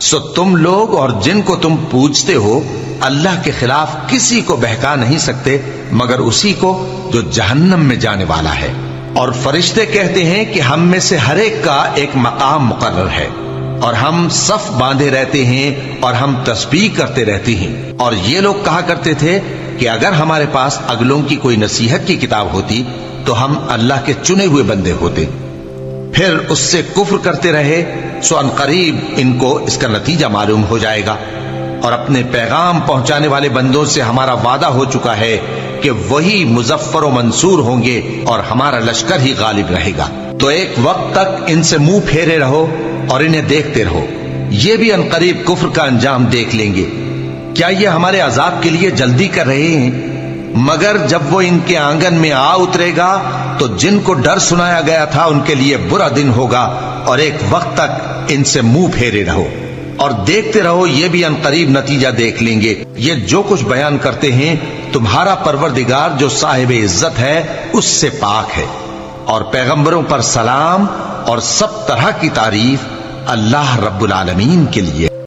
سو تم لوگ اور جن کو تم پوجتے ہو اللہ کے خلاف کسی کو بہکا نہیں سکتے مگر اسی کو جو جہنم میں جانے والا ہے۔ اور فرشتے کہتے ہیں کہ ہم میں سے ہر ایک کا ایک مقام مقرر ہے، اور ہم صف باندھے رہتے ہیں اور ہم تسبیح کرتے رہتے ہیں۔ اور یہ لوگ کہا کرتے تھے کہ اگر ہمارے پاس اگلوں کی کوئی نصیحت کی کتاب ہوتی تو ہم اللہ کے چنے ہوئے بندے ہوتے، پھر اس سے کفر کرتے رہے، سو ان قریب ان کو اس کا نتیجہ معلوم ہو جائے گا۔ اور اپنے پیغام پہنچانے والے بندوں سے ہمارا وعدہ ہو چکا ہے کہ وہی مظفر و منصور ہوں گے اور ہمارا لشکر ہی غالب رہے گا۔ تو ایک وقت تک ان سے منہ پھیرے رہو اور انہیں دیکھتے رہو، یہ بھی ان قریب کفر کا انجام دیکھ لیں گے۔ کیا یہ ہمارے عذاب کے لیے جلدی کر رہے ہیں؟ مگر جب وہ ان کے آنگن میں آ اترے گا تو جن کو ڈر سنایا گیا تھا ان کے لیے برا دن ہوگا، اور ایک وقت تک ان سے منہ پھیرے رہو اور دیکھتے رہو، یہ بھی ان قریب نتیجہ دیکھ لیں گے۔ یہ جو کچھ بیان کرتے ہیں تمہارا پروردگار جو صاحب عزت ہے اس سے پاک ہے، اور پیغمبروں پر سلام اور سب طرح کی تعریف اللہ رب العالمین کے لیے۔